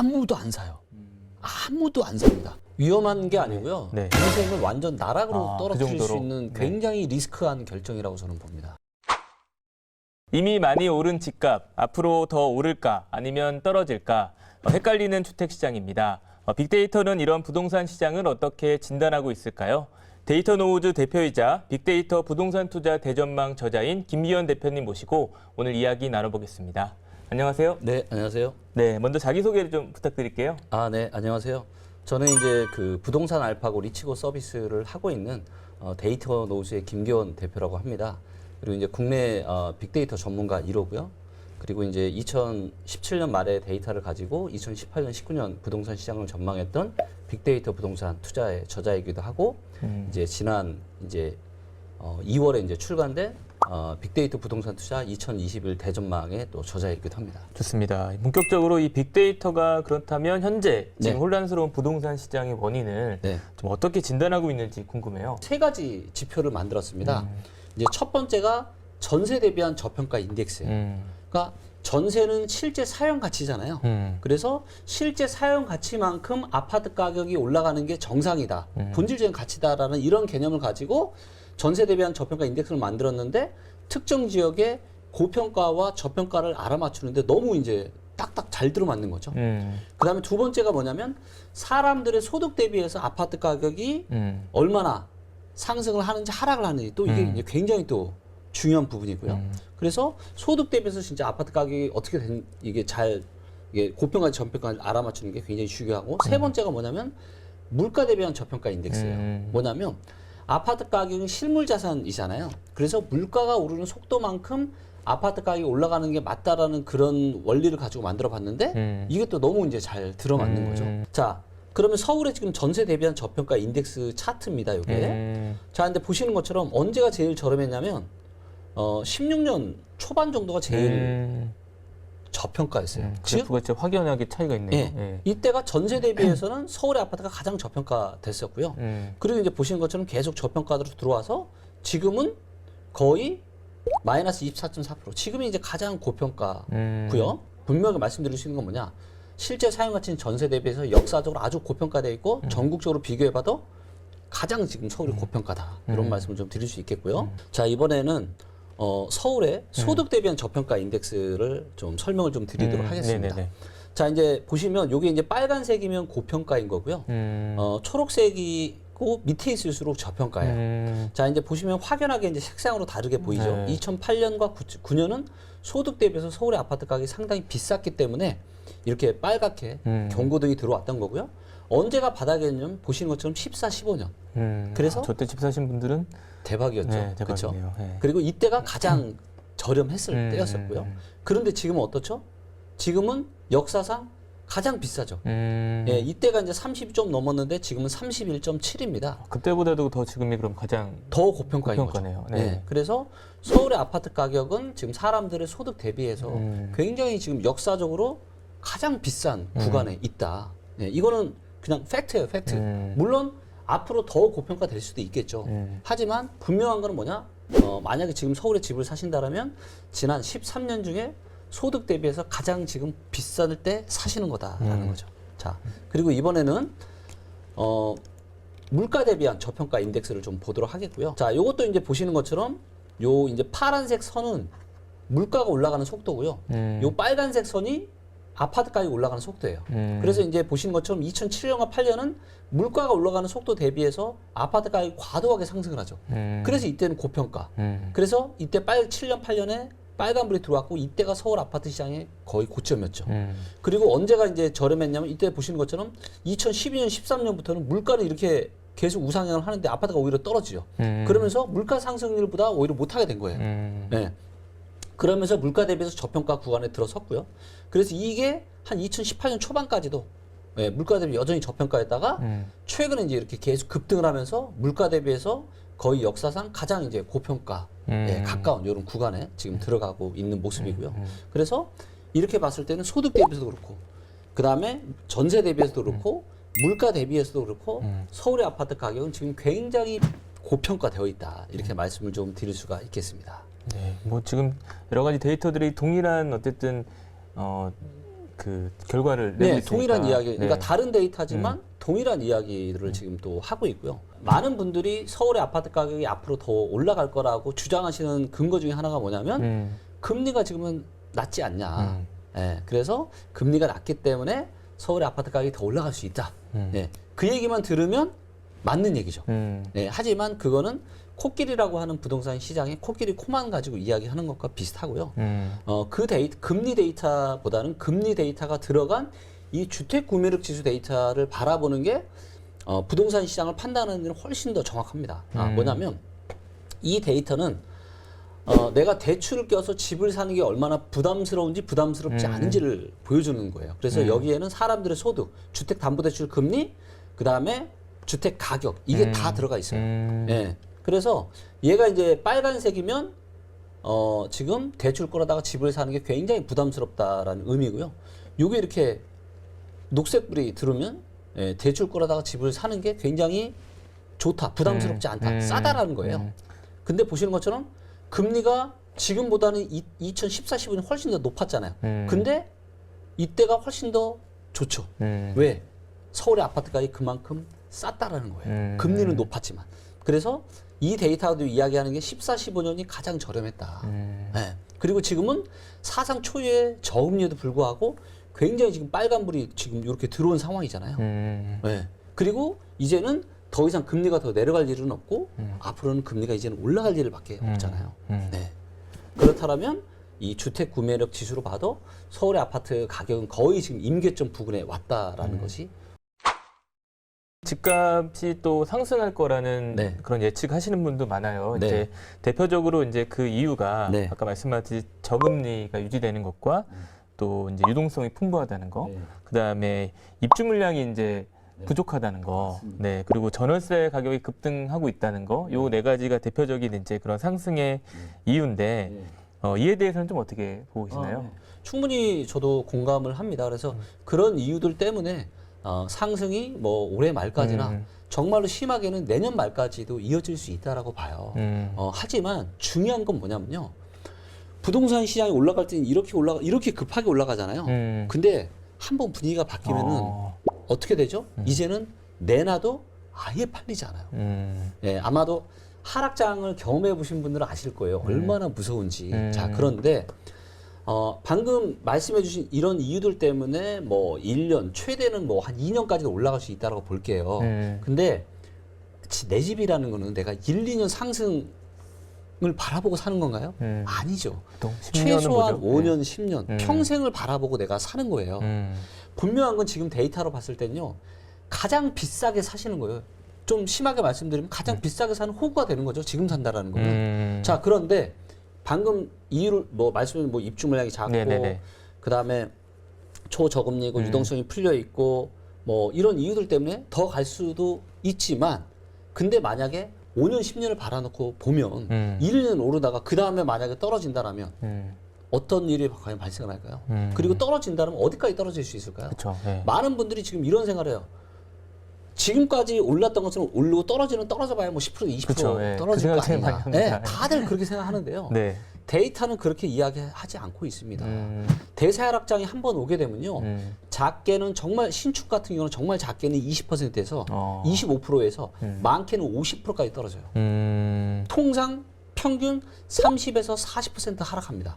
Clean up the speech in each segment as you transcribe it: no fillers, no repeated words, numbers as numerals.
아무도 안 사요. 아무도 안 삽니다. 위험한 게 아니고요. 네. 인생을 완전 나락으로 그 떨어뜨릴 수 정도로? 있는 네. 굉장히 리스크한 결정이라고 저는 봅니다. 이미 많이 오른 집값, 앞으로 더 오를까 아니면 떨어질까 헷갈리는 주택시장입니다. 빅데이터는 이런 부동산 시장을 어떻게 진단하고 있을까요? 데이터 노우즈 대표이자 빅데이터 부동산 투자 대전망 저자인 김기현 대표님 모시고 오늘 이야기 나눠보겠습니다. 안녕하세요. 네, 안녕하세요. 네, 먼저 자기소개를 좀 부탁드릴게요. 네, 안녕하세요. 저는 이제 그 부동산 알파고 리치고 서비스를 하고 있는 데이터 노우즈의 김기현 대표라고 합니다. 그리고 이제 국내 빅데이터 전문가 1호고요. 그리고 이제 2017년 말에 데이터를 가지고 2018년, 19년 부동산 시장을 전망했던 빅데이터 부동산 투자의 저자이기도 하고 이제 지난 이제 2월에 이제 출간된 빅데이터 부동산 투자 2021 대전망의 또 저자이기도 합니다. 좋습니다. 본격적으로 이 빅데이터가 그렇다면 현재 지금 네. 혼란스러운 부동산 시장의 원인을 네. 좀 어떻게 진단하고 있는지 궁금해요. 세 가지 지표를 만들었습니다. 이제 첫 번째가 전세 대비한 저평가 인덱스예요. 그러니까 전세는 실제 사용 가치잖아요. 그래서 실제 사용 가치만큼 아파트 가격이 올라가는 게 정상이다. 본질적인 가치다라는 이런 개념을 가지고 전세 대비한 저평가 인덱스를 만들었는데 특정 지역의 고평가와 저평가를 알아맞추는데 너무 이제 딱딱 잘 들어맞는 거죠. 그다음에 두 번째가 뭐냐면 사람들의 소득 대비해서 아파트 가격이 얼마나 상승을 하는지 하락을 하는지 또 이게 이제 굉장히 또 중요한 부분이고요. 그래서 소득 대비해서 진짜 아파트 가격이 어떻게 된 이게 고평가 저평가를 알아맞추는 게 굉장히 중요하고 세 번째가 뭐냐면 물가 대비한 저평가 인덱스예요. 뭐냐면 아파트 가격은 실물 자산이잖아요. 그래서 물가가 오르는 속도만큼 아파트 가격이 올라가는 게 맞다라는 그런 원리를 가지고 만들어 봤는데 이게 또 너무 이제 잘 들어맞는 거죠. 자, 그러면 서울의 지금 전세 대비한 저평가 인덱스 차트입니다, 이게. 자, 근데 보시는 것처럼 언제가 제일 저렴했냐면 16년 초반 정도가 제일 저평가였어요. 그래프가 진짜 확연하게 차이가 있네요. 예, 예. 이때가 전세 대비해서는 서울의 아파트가 가장 저평가 됐었고요. 그리고 이제 보시는 것처럼 계속 저평가로 들어와서 지금은 거의 마이너스 24.4%. 지금이 이제 가장 고평가고요. 분명히 말씀드릴 수 있는 건 뭐냐? 실제 사용 가치는 전세 대비해서 역사적으로 아주 고평가돼 있고 전국적으로 비교해봐도 가장 지금 서울이 고평가다. 이런 말씀을 좀 드릴 수 있겠고요. 자, 이번에는 서울의 소득 대비한 저평가 인덱스를 좀 설명을 좀 드리도록 하겠습니다. 네네네. 자, 이제 보시면 요게 이제 빨간색이면 고평가인 거고요. 초록색이고 밑에 있을수록 저평가예요. 자, 이제 보시면 확연하게 이제 색상으로 다르게 보이죠. 네. 2008년과 9년은 소득 대비해서 서울의 아파트 가격이 상당히 비쌌기 때문에 이렇게 빨갛게 경고등이 들어왔던 거고요. 언제가 바닥이었냐면 보시는 것처럼 14, 15년. 그래서 저때 집 사신 분들은 대박이었죠. 네, 그렇죠. 대박이네요. 네. 그리고 이때가 가장 저렴했을 때였었고요. 그런데 지금은 어떻죠? 지금은 역사상 가장 비싸죠. 예, 이때가 이제 30이 좀 넘었는데 지금은 31.7입니다. 그때보다도 더 지금이 그럼 가장 더 고평가인 고평가네요. 거죠. 네. 예, 그래서 서울의 아파트 가격은 지금 사람들의 소득 대비해서 굉장히 지금 역사적으로 가장 비싼 구간에 있다. 예, 이거는 그냥 팩트예요, 팩트. 물론 앞으로 더 고평가 될 수도 있겠죠. 하지만 분명한 거는 뭐냐? 만약에 지금 서울에 집을 사신다라면 지난 13년 중에 소득 대비해서 가장 지금 비쌀 때 사시는 거다라는 거죠. 자, 그리고 이번에는 물가 대비한 저평가 인덱스를 좀 보도록 하겠고요. 자, 요것도 이제 보시는 것처럼 요 이제 파란색 선은 물가가 올라가는 속도고요. 요 빨간색 선이 아파트 가격이 올라가는 속도예요. 그래서 이제 보시는 것처럼 2007년과 8년은 물가가 올라가는 속도 대비해서 아파트 가격이 과도하게 상승을 하죠. 그래서 이때는 고평가. 그래서 이때 7년, 8년에 빨간불이 들어왔고 이때가 서울 아파트 시장의 거의 고점이었죠. 그리고 언제가 이제 저렴했냐면 이때 보시는 것처럼 2012년, 13년부터는 물가는 이렇게 계속 우상향을 하는데 아파트가 오히려 떨어지죠. 그러면서 물가 상승률보다 오히려 못하게 된 거예요. 네. 그러면서 물가 대비해서 저평가 구간에 들어섰고요. 그래서 이게 한 2018년 초반까지도 물가 대비 여전히 저평가였다가 최근에 이제 이렇게 계속 급등을 하면서 물가 대비해서 거의 역사상 가장 이제 고평가에 가까운 이런 구간에 지금 들어가고 있는 모습이고요. 그래서 이렇게 봤을 때는 소득 대비해서도 그렇고, 그 다음에 전세 대비해서도 그렇고, 물가 대비해서도 그렇고, 서울의 아파트 가격은 지금 굉장히 고평가되어 있다. 이렇게 말씀을 좀 드릴 수가 있겠습니다. 네, 뭐 지금 여러 가지 데이터들이 동일한 어쨌든 그 결과를 내고 네, 있으니까. 동일한 이야기. 그러니까 네. 다른 데이터지만 동일한 이야기들을 지금 또 하고 있고요. 많은 분들이 서울의 아파트 가격이 앞으로 더 올라갈 거라고 주장하시는 근거 중에 하나가 뭐냐면 금리가 지금은 낮지 않냐. 예, 그래서 금리가 낮기 때문에 서울의 아파트 가격이 더 올라갈 수 있다. 예, 그 얘기만 들으면 맞는 얘기죠. 예, 하지만 그거는 코끼리라고 하는 부동산 시장에 코끼리 코만 가지고 이야기하는 것과 비슷하고요. 그 금리 데이터보다는 금리 데이터가 들어간 이 주택 구매력 지수 데이터를 바라보는 게 부동산 시장을 판단하는 데는 훨씬 더 정확합니다. 뭐냐면 이 데이터는 내가 대출을 껴서 집을 사는 게 얼마나 부담스러운지 부담스럽지 않은지를 보여주는 거예요. 그래서 여기에는 사람들의 소득, 주택담보대출 금리, 그 다음에 주택 가격 이게 다 들어가 있어요. 예. 그래서 얘가 이제 빨간색이면 지금 대출 끌어다가 집을 사는 게 굉장히 부담스럽다라는 의미고요. 요게 이렇게 녹색불이 들으면 예, 대출 끌어다가 집을 사는 게 굉장히 좋다, 부담스럽지 않다, 싸다라는 거예요. 근데 보시는 것처럼 금리가 지금보다는 2014, 15년 훨씬 더 높았잖아요. 근데 이때가 훨씬 더 좋죠. 왜? 서울의 아파트 가격이 그만큼 쌌다라는 거예요. 금리는 높았지만. 그래서 이 데이터도 이야기하는 게 14, 15년이 가장 저렴했다. 네. 그리고 지금은 사상 초유의 저금리에도 불구하고 굉장히 지금 빨간불이 지금 이렇게 들어온 상황이잖아요. 네. 그리고 이제는 더 이상 금리가 더 내려갈 일은 없고 앞으로는 금리가이제는 올라갈 일밖에 없잖아요. 네. 그렇다면 이 주택 구매력 지수로 봐도 서울의 아파트 가격은 거의 지금 임계점 부근에 왔다라는 것이 집값이 또 상승할 거라는 네. 그런 예측하시는 분도 많아요. 네. 이제 대표적으로 이제 그 이유가 네. 아까 말씀하셨듯이 저금리가 유지되는 것과 또 이제 유동성이 풍부하다는 거, 네. 그다음에 입주 물량이 이제 부족하다는 거, 네, 그리고 전월세 가격이 급등하고 있다는 거, 요 네 가지가 대표적인 이제 그런 상승의 이유인데 이에 대해서는 좀 어떻게 보고 계시나요? 네. 충분히 저도 공감을 합니다. 그래서 그런 이유들 때문에 상승이 뭐 올해 말까지나 정말로 심하게는 내년 말까지도 이어질 수 있다라고 봐요. 하지만 중요한 건 뭐냐면요. 부동산 시장이 올라갈 때는 이렇게 급하게 올라가잖아요. 근데 한번 분위기가 바뀌면은 어떻게 되죠? 이제는 내놔도 아예 팔리지 않아요. 예, 아마도 하락장을 경험해 보신 분들은 아실 거예요. 얼마나 무서운지. 자, 그런데 방금 말씀해 주신 이런 이유들 때문에 뭐 1년, 최대는 뭐 한 2년까지도 올라갈 수 있다고 볼게요. 근데 내 집이라는 거는 내가 1, 2년 상승을 바라보고 사는 건가요? 아니죠. 최소한 5년, 10년, 평생을 바라보고 내가 사는 거예요. 분명한 건 지금 데이터로 봤을 때는요. 가장 비싸게 사시는 거예요. 좀 심하게 말씀드리면 가장 비싸게 사는 호구가 되는 거죠. 지금 산다라는 거는. 자, 그런데 방금 이유를 뭐 말씀드린 뭐 입주 물량이 작고 그다음에 초저금리고 유동성이 풀려 있고 뭐 이런 이유들 때문에 더 갈 수도 있지만 근데 만약에 5년 10년을 바라놓고 보면 1년 오르다가 그다음에 만약에 떨어진다라면 어떤 일이 과연 발생을 할까요? 그리고 떨어진다면 어디까지 떨어질 수 있을까요? 그쵸, 네. 많은 분들이 지금 이런 생각을 해요. 지금까지 올랐던 것처럼 오르고 떨어져 봐야 뭐 10% 20% 그쵸, 네. 떨어질 그 거 생각 제일 아니냐. 많이 네, 합니다. 다들 그렇게 생각하는데요. 네. 데이터는 그렇게 이야기하지 않고 있습니다. 대세 하락장이 한 번 오게 되면요. 작게는 정말 신축 같은 경우는 정말 작게는 20%에서 25%에서 많게는 50%까지 떨어져요. 통상 평균 30에서 40% 하락합니다.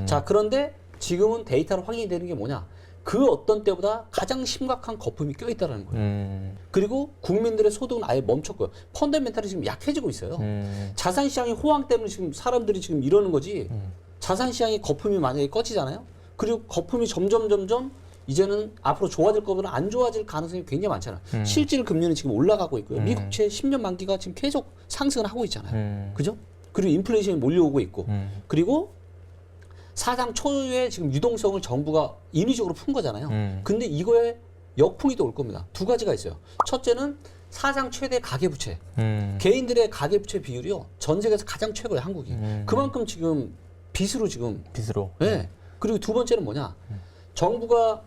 자, 그런데 지금은 데이터로 확인이 되는 게 뭐냐? 그 어떤 때보다 가장 심각한 거품이 껴있다는 거예요. 그리고 국민들의 소득은 아예 멈췄고요. 펀더멘탈이 지금 약해지고 있어요. 자산시장의 호황 때문에 지금 사람들이 지금 이러는 거지. 자산시장의 거품이 만약에 꺼지잖아요. 그리고 거품이 점점 이제는 앞으로 좋아질 것보다 안 좋아질 가능성이 굉장히 많잖아요. 실질 금리는 지금 올라가고 있고요. 미국채 10년 만기가 지금 계속 상승을 하고 있잖아요. 그죠? 그리고 인플레이션이 몰려오고 있고. 그리고 사상 초유의 지금 유동성을 정부가 인위적으로 푼 거잖아요. 근데 이거에 역풍이 또 올 겁니다. 두 가지가 있어요. 첫째는 사상 최대 가계부채. 개인들의 가계부채 비율이요. 전 세계에서 가장 최고예요, 한국이. 그만큼 지금 빚으로. 네. 그리고 두 번째는 뭐냐. 정부가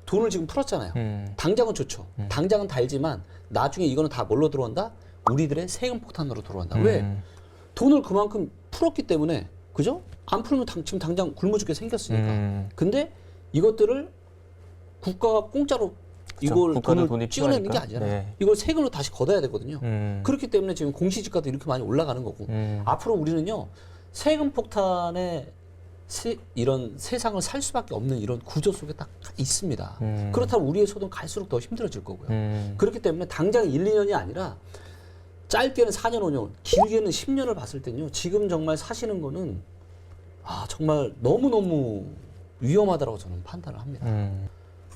돈을 지금 풀었잖아요. 당장은 좋죠. 당장은 달지만 나중에 이거는 다 뭘로 들어온다? 우리들의 세금 폭탄으로 들어온다. 왜? 돈을 그만큼 풀었기 때문에 그죠? 안 풀면 지금 당장 굶어 죽게 생겼으니까. 근데 이것들을 국가가 공짜로 그쵸. 이걸 국가는 돈을 돈이 찍어내는 게 필요하니까. 아니잖아요. 네. 이걸 세금으로 다시 걷어야 되거든요. 그렇기 때문에 지금 공시지가도 이렇게 많이 올라가는 거고 앞으로 우리는요 세금 폭탄에 이런 세상을 살 수밖에 없는 이런 구조 속에 딱 있습니다. 그렇다면 우리의 소득은 갈수록 더 힘들어질 거고요. 그렇기 때문에 당장 1, 2년이 아니라 짧게는 4년, 5년, 길게는 10년을 봤을 때는요. 지금 정말 사시는 거는 정말 너무너무 위험하다고 저는 판단을 합니다.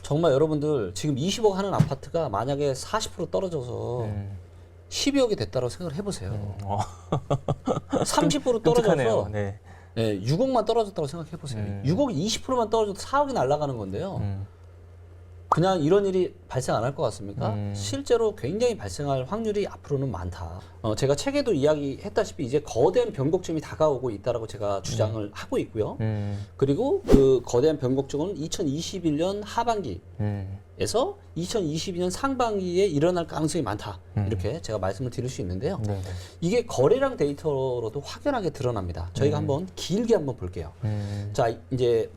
정말 여러분들 지금 20억 하는 아파트가 만약에 40% 떨어져서 12억이 됐다고 생각을 해보세요. 30% 떨어져서 네. 네, 6억만 떨어졌다고 생각해 보세요. 6억이 20%만 떨어져도 4억이 날아가는 건데요. 그냥 이런 일이 발생 안 할 것 같습니까? 실제로 굉장히 발생할 확률이 앞으로는 많다. 제가 책에도 이야기했다시피 이제 거대한 변곡점이 다가오고 있다라고 제가 주장을 하고 있고요. 그리고 그 거대한 변곡점은 2021년 하반기에서 2022년 상반기에 일어날 가능성이 많다. 이렇게 제가 말씀을 드릴 수 있는데요. 네네. 이게 거래량 데이터로도 확연하게 드러납니다. 저희가 한번 길게 한번 볼게요. 자, 이제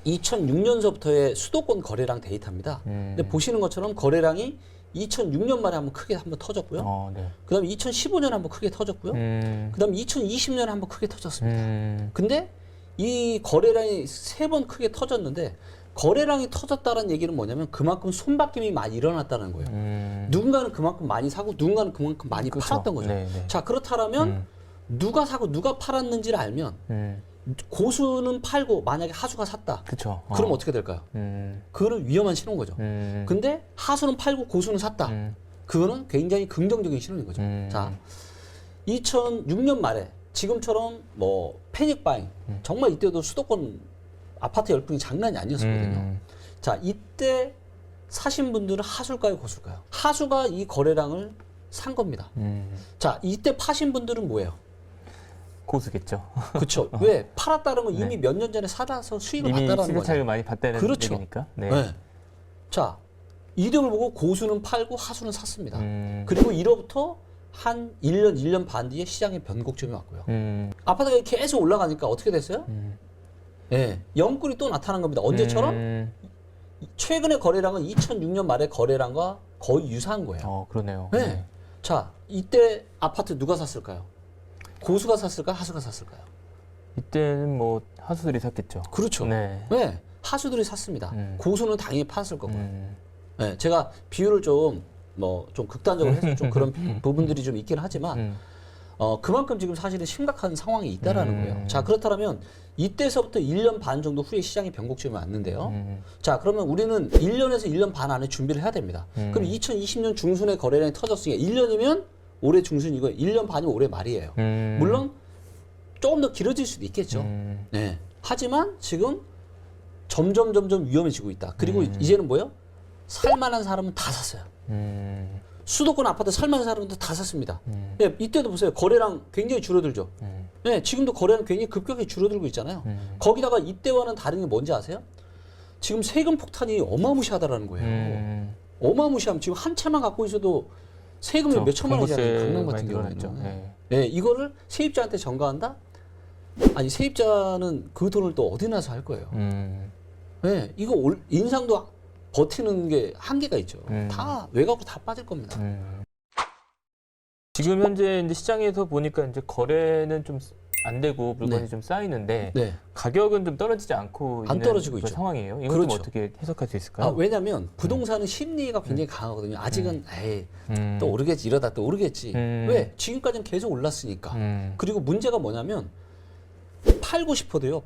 2006년서부터의 수도권 거래량 데이터입니다. 근데 보시는 것처럼 거래량이 2006년 말에 한번 크게 한번 터졌고요. 네. 그다음에 2015년에 한번 크게 터졌고요. 그다음에 2020년에 한번 크게 터졌습니다. 근데 이 거래량이 3번 크게 터졌는데 거래량이 터졌다는 얘기는 뭐냐면 그만큼 손바뀜이 많이 일어났다는 거예요. 누군가는 그만큼 많이 사고 누군가는 그만큼 많이 그쵸. 팔았던 거죠. 네네. 자, 그렇다면 누가 사고 누가 팔았는지를 알면 고수는 팔고 만약에 하수가 샀다. 그쵸. 그럼 어떻게 될까요? 그거는 위험한 신호인 거죠. 근데 하수는 팔고 고수는 샀다. 그거는 굉장히 긍정적인 신호인 거죠. 자, 2006년 말에 지금처럼 뭐 패닉 바잉 정말 이때도 수도권 아파트 열풍이 장난이 아니었거든요. 자, 이때 사신 분들은 하수일까요, 고수일까요? 하수가 이 거래량을 산 겁니다. 자, 이때 파신 분들은 뭐예요? 고수겠죠. 그렇죠. 왜? 팔았다는 건 이미 몇 년 전에 사서 수익을 이미 봤다는 시세 거죠. 차익을 많이 봤다는 그렇죠. 얘기니까. 네. 네. 자, 이득을 보고 고수는 팔고 하수는 샀습니다. 그리고 이로부터 한 1년 반 뒤에 시장에 변곡점이 왔고요. 아파트가 계속 올라가니까 어떻게 됐어요? 네, 영끌이 또 나타난 겁니다. 언제처럼? 최근의 거래량은 2006년 말의 거래량과 거의 유사한 거예요. 그러네요. 네. 자, 이때 아파트 누가 샀을까요? 고수가 샀을까요? 하수가 샀을까요? 이때는 뭐 하수들이 샀겠죠. 그렇죠. 네. 네, 하수들이 샀습니다. 고수는 당연히 팔았을 거고요. 네, 제가 비율을 좀 극단적으로 해서 좀 그런 부분들이 좀 있긴 하지만 그만큼 지금 사실은 심각한 상황이 있다라는 거예요. 자, 그렇다면 이때서부터 1년 반 정도 후에 시장이 변곡점이 왔는데요. 자, 그러면 우리는 1년에서 1년 반 안에 준비를 해야 됩니다. 그럼 2020년 중순에 거래량이 터졌으니까 1년이면 올해 중순이고 1년 반이면 올해 말이에요. 물론 조금 더 길어질 수도 있겠죠. 네. 하지만 지금 점점 위험해지고 있다. 그리고 이제는 뭐예요? 살만한 사람은 다 샀어요. 수도권 아파트 살만한 사람도 다 샀습니다. 네, 이때도 보세요. 거래량 굉장히 줄어들죠. 네, 지금도 거래량 굉장히 급격하게 줄어들고 있잖아요. 거기다가 이때와는 다른 게 뭔지 아세요? 지금 세금 폭탄이 어마무시하다라는 거예요. 어마무시하면 지금 한 채만 갖고 있어도 세금이 그렇죠. 몇 천만 원이잖아요. 강남 같은 많이 늘어났죠. 경우에는. 네. 네, 이거를 세입자한테 전가한다? 아니, 세입자는 그 돈을 또 어디 나서 할 거예요. 네, 이거 인상도 버티는 게 한계가 있죠. 다 외곽으로 다 빠질 겁니다. 지금 현재 이제 시장에서 보니까 이제 거래는 좀 안 되고 물건이 네. 좀 쌓이는데 네. 가격은 좀 떨어지지 않고 안 있는 떨어지고 그 있죠. 상황이에요. 이건 그렇죠. 좀 어떻게 해석할 수 있을까요? 왜냐하면 부동산은 심리가 굉장히 강하거든요. 아직은 에이, 또 오르겠지, 이러다 또 오르겠지. 왜? 지금까지는 계속 올랐으니까. 그리고 문제가 뭐냐면 팔고 싶어도요.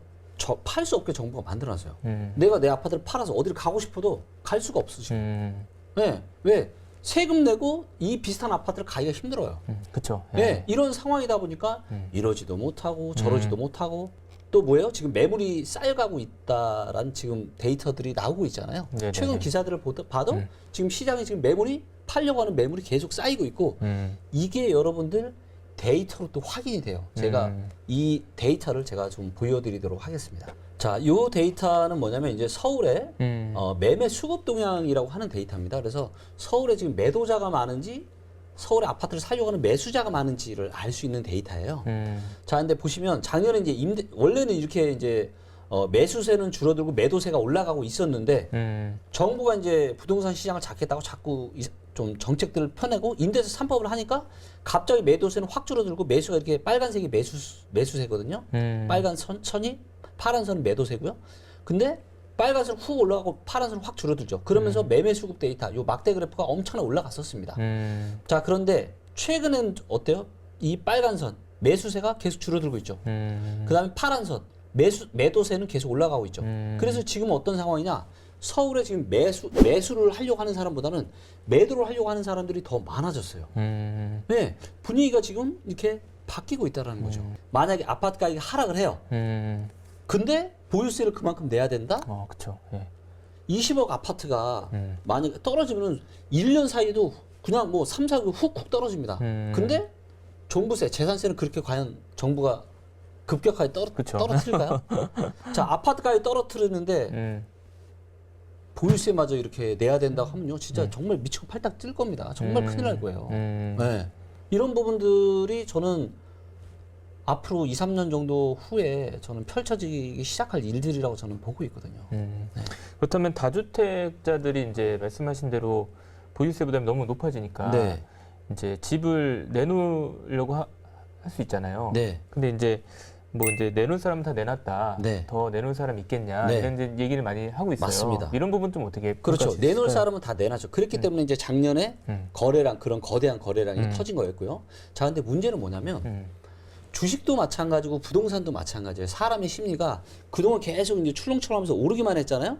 팔 수 없게 정부가 만들어놨어요. 내가 내 아파트를 팔아서 어디를 가고 싶어도 갈 수가 없어 지금. 네. 왜? 세금 내고 이 비슷한 아파트를 가기가 힘들어요. 그렇죠. 네. 이런 상황이다 보니까 이러지도 못하고 저러지도 못하고 또 뭐예요? 지금 매물이 쌓여가고 있다라는 지금 데이터들이 나오고 있잖아요. 네네네. 최근 기사들을 봐도 지금 시장에 지금 매물이 팔려고 하는 매물이 계속 쌓이고 있고 이게 여러분들 데이터로 또 확인이 돼요. 제가 이 데이터를 제가 좀 보여드리도록 하겠습니다. 자, 이 데이터는 뭐냐면 이제 서울의 매매 수급 동향이라고 하는 데이터입니다. 그래서 서울에 지금 매도자가 많은지 서울에 아파트를 살려고 하는 매수자가 많은지를 알 수 있는 데이터예요. 자, 근데 보시면 작년에 이제 원래는 이렇게 이제 매수세는 줄어들고 매도세가 올라가고 있었는데 정부가 이제 부동산 시장을 잡겠다고 자꾸 좀 정책들을 펴내고 임대차 3법을 하니까 갑자기 매도세는 확 줄어들고 매수가 이렇게 빨간색이 매수세거든요. 빨간 선이 파란 선은 매도세고요. 근데 빨간색 훅 올라가고 파란색은 확 줄어들죠. 그러면서 매매 수급 데이터, 요 막대 그래프가 엄청나게 올라갔었습니다. 자, 그런데 최근엔 어때요? 이 빨간 선 매수세가 계속 줄어들고 있죠. 그다음에 파란 선 매도세는 계속 올라가고 있죠. 그래서 지금 어떤 상황이냐? 서울에 지금 매수를 하려고 하는 사람보다는 매도를 하려고 하는 사람들이 더 많아졌어요. 네, 분위기가 지금 이렇게 바뀌고 있다는 거죠. 만약에 아파트 가격이 하락을 해요. 근데 보유세를 그만큼 내야 된다? 그렇죠. 예. 20억 아파트가 만약에 떨어지면은 1년 사이에도 그냥 뭐 3, 4억 훅훅 떨어집니다. 근데 종부세, 재산세는 그렇게 과연 정부가 급격하게 떨어뜨릴까요? 자, 아파트 가격 떨어뜨리는데 보유세마저 이렇게 내야 된다고 하면요, 진짜 정말 미치고 팔딱 뛸 겁니다. 정말 큰일 날 거예요. 네. 이런 부분들이 저는 앞으로 2, 3년 정도 후에 저는 펼쳐지기 시작할 일들이라고 저는 보고 있거든요. 네. 그렇다면 다주택자들이 이제 말씀하신 대로 보유세 부담이 너무 높아지니까 네. 이제 집을 내놓으려고 할 수 있잖아요. 네. 근데 이제 뭐 이제 내놓을 사람은 다 내놨다. 네. 더 내놓을 사람 있겠냐. 네. 이런 이제 얘기를 많이 하고 있어요. 맞습니다. 이런 부분 좀 어떻게 그렇죠. 평가할 수 내놓을 있을까요? 사람은 다 내놨죠. 그렇기 때문에 이제 작년에 거래량, 그런 거대한 거래량이 터진 거였고요. 자, 근데 문제는 뭐냐면 주식도 마찬가지고 부동산도 마찬가지예요. 사람의 심리가 그동안 계속 이제 출렁출렁하면서 오르기만 했잖아요.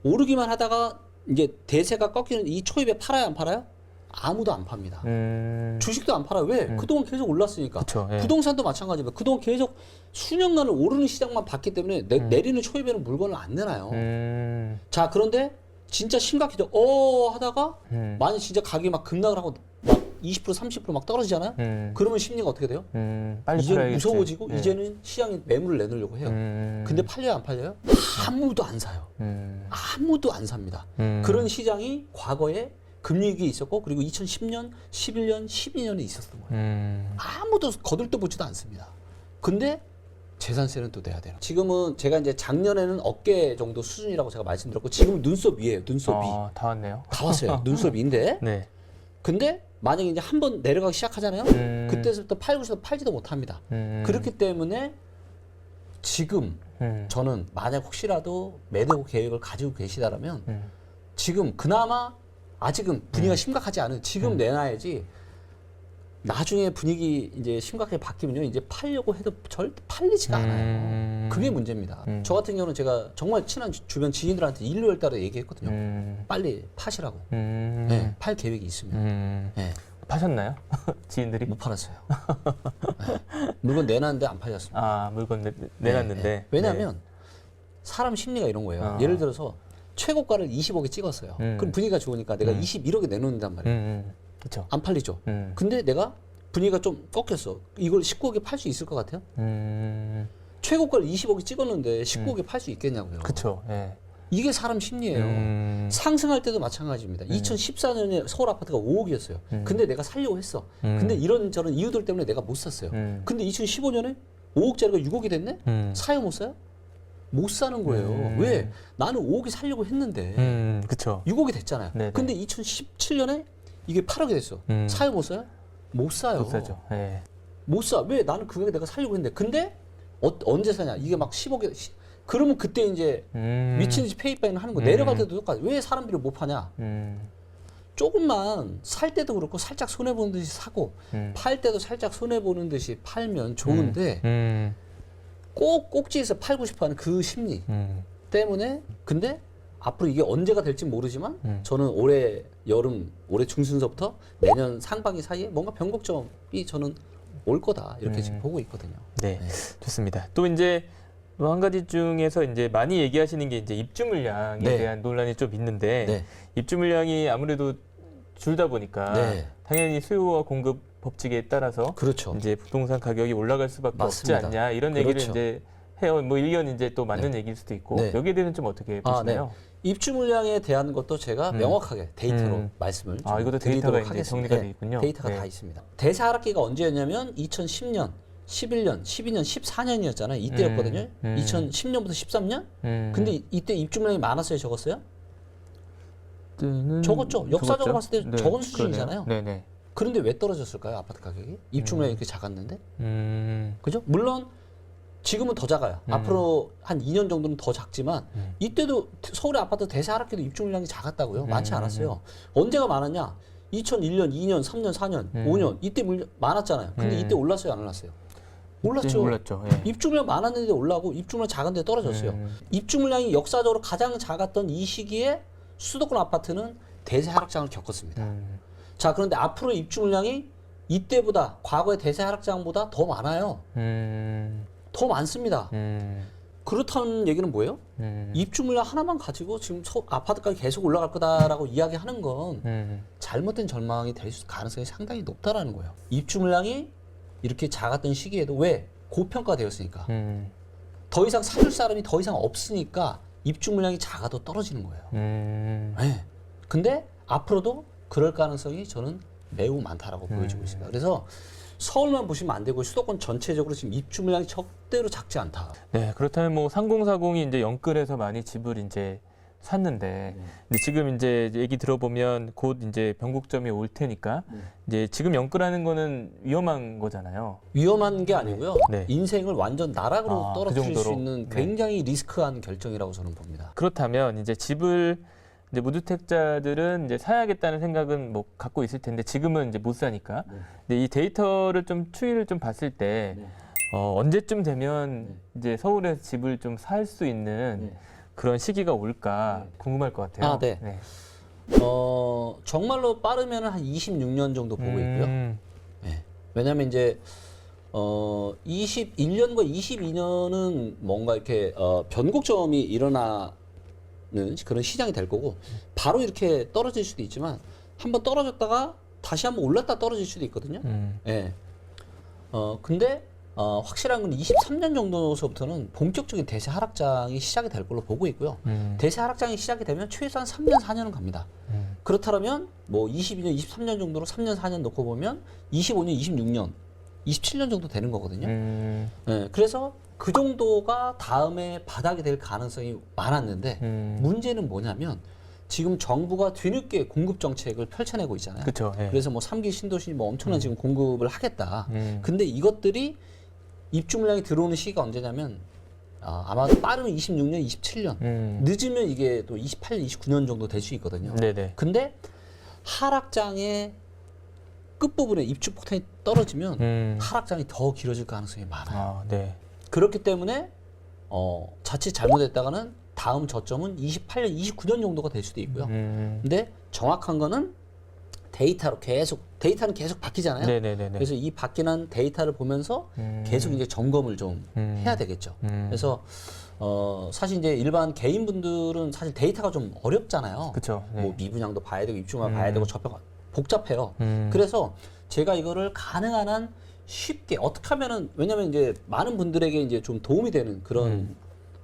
오르기만 하다가 이제 대세가 꺾이는 이 초입에 팔아요, 안 팔아요? 아무도 안 팝니다. 주식도 안 팔아요. 왜? 그동안 계속 올랐으니까. 그쵸, 예. 부동산도 마찬가지입니다. 그동안 계속 수년간을 오르는 시장만 봤기 때문에 내리는 초입에는 물건을 안 내놔요. 자, 그런데 진짜 심각해져. 하다가 만약 진짜 가격이 막 급락을 하고 막 20% 30% 막 떨어지잖아요. 그러면 심리가 어떻게 돼요? 빨리 이제는 팔아야겠지. 무서워지고 예. 이제는 시장에 매물을 내놓으려고 해요. 근데 팔려요, 안 팔려요? 아무도 안 사요. 아무도 안 삽니다. 그런 시장이 과거에 금리위기 있었고, 그리고 2010년, 11년, 12년에 있었던 거예요. 아무도 거들떠 보지도 않습니다. 근데 재산세는 또 내야 돼요. 지금은 제가 이제 작년에는 어깨 정도 수준이라고 제가 말씀드렸고, 지금은 눈썹 위에요. 눈썹 위. 다 왔네요. 다 왔어요. 눈썹 위인데. 네. 근데 만약에 이제 한번 내려가기 시작하잖아요. 그때부터 팔고 싶어도 팔지도 못합니다. 그렇기 때문에 지금 저는 만약 혹시라도 매도 계획을 가지고 계시다라면 지금 그나마 아직은 분위기가 심각하지 않은 지금 내놔야지. 나중에 분위기 이제 심각하게 바뀌면요, 이제 팔려고 해도 절대 팔리지가 않아요. 그게 문제입니다. 저 같은 경우는 제가 정말 친한 주변 지인들한테 1, 2월 달에 얘기했거든요. 빨리 파시라고. 네, 팔 계획이 있으면. 네, 파셨나요? 지인들이? 못 팔았어요. 네. 물건 내놨는데 안 팔렸습니다. 물건 내놨는데. 네. 왜냐하면 사람 심리가 이런 거예요. 예를 들어서 최고가를 20억에 찍었어요. 그럼 분위기가 좋으니까 내가 21억에 내놓는단 말이에요. 그렇죠. 안 팔리죠. 근데 내가 분위기가 좀 꺾였어. 이걸 19억에 팔 수 있을 것 같아요? 최고가를 20억에 찍었는데 19억에 팔 수 있겠냐고요. 그렇죠. 예. 이게 사람 심리예요. 상승할 때도 마찬가지입니다. 2014년에 서울 아파트가 5억이었어요. 근데 내가 살려고 했어. 근데 이런저런 이유들 때문에 내가 못 샀어요. 근데 2015년에 5억짜리가 6억이 됐네? 사요 못 사요? 못 사는 거예요. 왜? 나는 5억이 살려고 했는데 그렇죠. 6억이 됐잖아요. 네네. 근데 2017년에 이게 8억이 됐어. 사요 못 사요? 못 사요. 못 사죠. 예. 못 사. 왜? 나는 그게 내가 살려고 했는데. 근데 언제 사냐? 이게 막 10억에 그러면 그때 이제 미친 듯이 페이바인 하는 거. 내려갈 때도 똑같아. 왜 사람들이 못 파냐? 조금만 살 때도 그렇고 살짝 손해 보는 듯이 사고 팔 때도 살짝 손해 보는 듯이 팔면 좋은데 꼭 꼭지에서 팔고 싶어하는 그 심리 때문에. 근데 앞으로 이게 언제가 될지 모르지만 저는 올해 여름, 올해 중순서부터 내년 상반기 사이에 뭔가 변곡점이 저는 올 거다 이렇게 지금 보고 있거든요. 네, 좋습니다. 또 이제 뭐 한 가지 중에서 이제 많이 얘기하시는 게 이제 입주 물량에 네. 대한 논란이 좀 있는데 네. 입주 물량이 아무래도 줄다 보니까 네. 당연히 수요와 공급 법칙에 따라서 그렇죠. 이제 부동산 가격이 올라갈 수밖에 맞습니다. 없지 않냐 이런 그렇죠. 얘기를 이제 해요. 뭐 일견 이제 또 맞는 네. 얘기일 수도 있고 네. 여기에 대해서는 좀 어떻게 보시나요? 네. 입주 물량에 대한 것도 제가 명확하게 데이터로 말씀을 좀 이것도 드리도록 데이터가 이제 하겠습니다. 정리가 돼 있군요. 데이터가 네. 다 있습니다. 대사 하락기가 언제였냐면 2010년 11년, 12년, 14년이었잖아요. 이때였거든요. 2010년부터 13년? 근데 이때 입주물량이 많았어요, 적었어요? 때는 적었죠. 역사적으로 봤을 때 네, 적은 수준이잖아요. 네네. 그런데 왜 떨어졌을까요? 아파트 가격이? 입주물량이 이렇게 작았는데? 그죠? 물론 지금은 더 작아요. 앞으로 한 2년 정도는 더 작지만 이때도 서울의 아파트 대세 하락기도 입주물량이 작았다고요. 많지 않았어요. 언제가 많았냐? 2001년, 2년, 3년, 4년, 5년 이때 물량 많았잖아요. 근데 이때 올랐어요, 안 올랐어요? 올랐죠. 올랐죠. 예. 입주물량 많았는데 올라고 입주물량 작은데 떨어졌어요. 입주물량이 역사적으로 가장 작았던 이 시기에 수도권 아파트는 대세 하락장을 겪었습니다. 자, 그런데 앞으로 입주물량이 이때보다 과거의 대세 하락장보다 더 많아요. 더 많습니다. 그렇다는 얘기는 뭐예요? 입주물량 하나만 가지고 지금 아파트까지 계속 올라갈 거다라고 이야기하는 건 잘못된 전망이 될 가능성이 상당히 높다라는 거예요. 입주물량이 이렇게 작았던 시기에도 왜? 고평가되었으니까. 더 이상 사줄 사람이 더 이상 없으니까 입주물량이 작아도 떨어지는 거예요. 네. 근데 앞으로도 그럴 가능성이 저는 매우 많다라고 보여지고 있습니다. 그래서 서울만 보시면 안 되고 수도권 전체적으로 지금 입주물량이 적대로 작지 않다. 네, 그렇다면 뭐 3040이 이제 영끌에서 많이 집을 이제 샀는데, 근데 지금 이제 얘기 들어보면 곧 이제 변곡점이 올 테니까 이제 지금 영끌하는 거는 위험한 거잖아요. 위험한 게 아니고요. 네. 인생을 완전 나락으로 그 떨어뜨릴 수 정도로? 있는 네. 굉장히 리스크한 결정이라고 저는 봅니다. 그렇다면 이제 집을 이제 무주택자들은 이제 사야겠다는 생각은 뭐 갖고 있을 텐데 지금은 이제 못 사니까. 근데 이 데이터를 좀 추이를 좀 봤을 때 언제쯤 되면 이제 서울에서 집을 좀 살 수 있는 그런 시기가 올까 궁금할 것 같아요. 아, 네. 정말로 빠르면 한 26년 정도 보고 있고요. 네. 왜냐하면 이제 21년과 22년은 뭔가 이렇게 변곡점이 일어나는 그런 시장이 될 거고 바로 이렇게 떨어질 수도 있지만 한번 떨어졌다가 다시 한번 올랐다 떨어질 수도 있거든요. 예. 근데 확실한 건 23년 정도서부터는 본격적인 대세 하락장이 시작이 될 걸로 보고 있고요. 대세 하락장이 시작이 되면 최소한 3년, 4년은 갑니다. 그렇다면 뭐 22년, 23년 정도로 3년, 4년 놓고 보면 25년, 26년, 27년 정도 되는 거거든요. 예, 그래서 그 정도가 다음에 바닥이 될 가능성이 많았는데 문제는 뭐냐면 지금 정부가 뒤늦게 공급 정책을 펼쳐내고 있잖아요. 그렇죠. 예. 그래서 뭐 3기 신도시 뭐 엄청난 지금 공급을 하겠다. 근데 이것들이 입주 물량이 들어오는 시기가 언제냐면 아마도 빠르면 26년, 27년, 늦으면 이게 또 28년, 29년 정도 될 수 있거든요. 네네. 근데 하락장의 끝부분에 입주 폭탄이 떨어지면 하락장이 더 길어질 가능성이 많아요. 네. 그렇기 때문에 자칫 잘못했다가는 다음 저점은 28년, 29년 정도가 될 수도 있고요. 근데 정확한 거는 데이터는 계속 바뀌잖아요. 네네네. 그래서 이 바뀌는 데이터를 보면서 계속 이제 점검을 좀 해야 되겠죠. 그래서 사실 이제 일반 개인분들은 사실 데이터가 좀 어렵잖아요. 그렇죠. 네. 뭐 미분양도 봐야 되고 입주만 봐야 되고 저평가 복잡해요. 그래서 제가 이거를 가능한 한 쉽게 어떻게 하면은 왜냐면 이제 많은 분들에게 이제 좀 도움이 되는 그런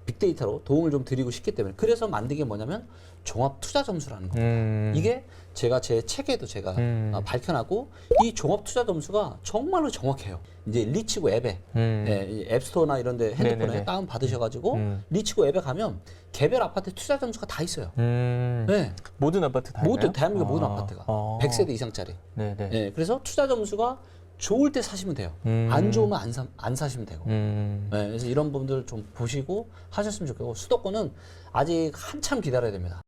빅데이터로 도움을 좀 드리고 싶기 때문에 그래서 만든 게 뭐냐면 종합 투자 점수라는 겁니다. 이게 제가 제 책에도 제가 밝혀놨고 이 종합 투자 점수가 정말로 정확해요. 이제 리치고 앱에 이 앱스토어나 이런 데 핸드폰에 네네네. 다운 받으셔가지고 리치고 앱에 가면 개별 아파트 투자 점수가 다 있어요. 네. 모든 아파트 다 모두 있나요? 대한민국 모든 아파트가 100세대 이상짜리. 네네. 네, 그래서 투자 점수가 좋을 때 사시면 돼요. 안 좋으면 안 사시면 되고. 네, 그래서 이런 부분들 좀 보시고 하셨으면 좋겠고 수도권은 아직 한참 기다려야 됩니다.